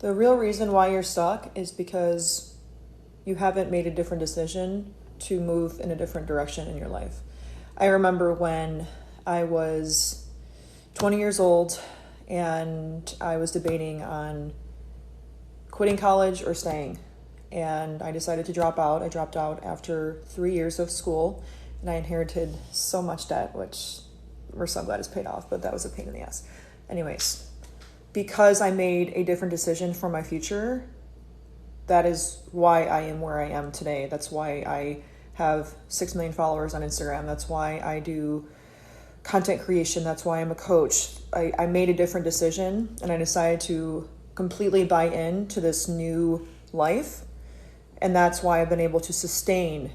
The real reason why you're stuck is because you haven't made a different decision to move in a different direction in your life. I remember when I was 20 years old and I was debating on quitting college or staying. And I decided to drop out. I dropped out after 3 years of school, and I inherited so much debt, which we're so glad is paid off, but that was a pain in the ass. Anyways, because I made a different decision for my future, that is why I am where I am today. That's why I have 6 million followers on Instagram. That's why I do content creation. That's why I'm a coach. I made a different decision, and I decided to completely buy into this new life. And that's why I've been able to sustain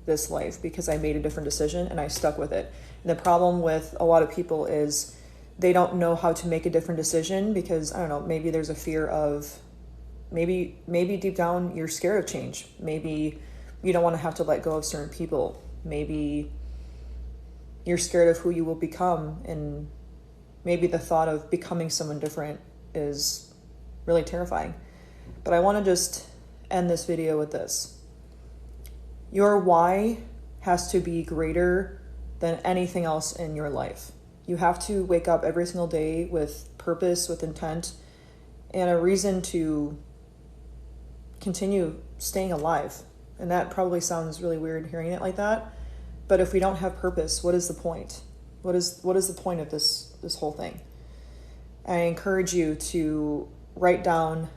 this life, because I made a different decision and I stuck with it. And the problem with a lot of people is they don't know how to make a different decision because, I don't know, maybe there's a fear of, maybe deep down you're scared of change. Maybe you don't want to have to let go of certain people. Maybe you're scared of who you will become, and maybe the thought of becoming someone different is really terrifying. But I want to just end this video with this. Your why has to be greater than anything else in your life. You have to wake up every single day with purpose, with intent, and a reason to continue staying alive. And that probably sounds really weird hearing it like that. But if we don't have purpose, what is the point? What is the point of this whole thing? I encourage you to write down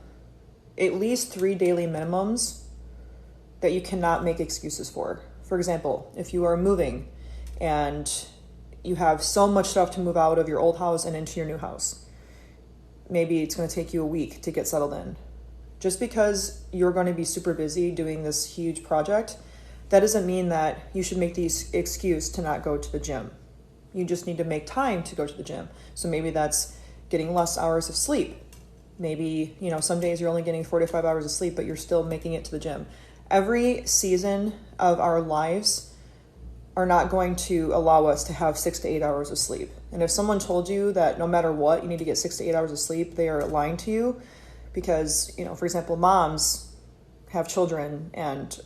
at least 3 daily minimums that you cannot make excuses for. For example, if you are moving and you have so much stuff to move out of your old house and into your new house, maybe it's going to take you a week to get settled in. Just because you're going to be super busy doing this huge project, that doesn't mean that you should make the excuse to not go to the gym. You just need to make time to go to the gym. So maybe that's getting less hours of sleep. Maybe, some days you're only getting 45 hours of sleep, but you're still making it to the gym. Every season of our lives are not going to allow us to have 6 to 8 hours of sleep. And if someone told you that no matter what, you need to get 6 to 8 hours of sleep, they are lying to you because, for example, moms have children and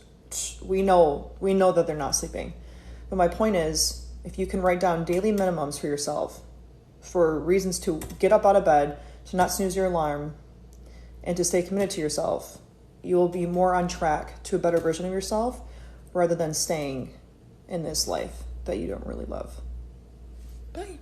we know that they're not sleeping. But my point is, if you can write down daily minimums for yourself, for reasons to get up out of bed, to not snooze your alarm, and to stay committed to yourself, you will be more on track to a better version of yourself rather than staying in this life that you don't really love. Bye.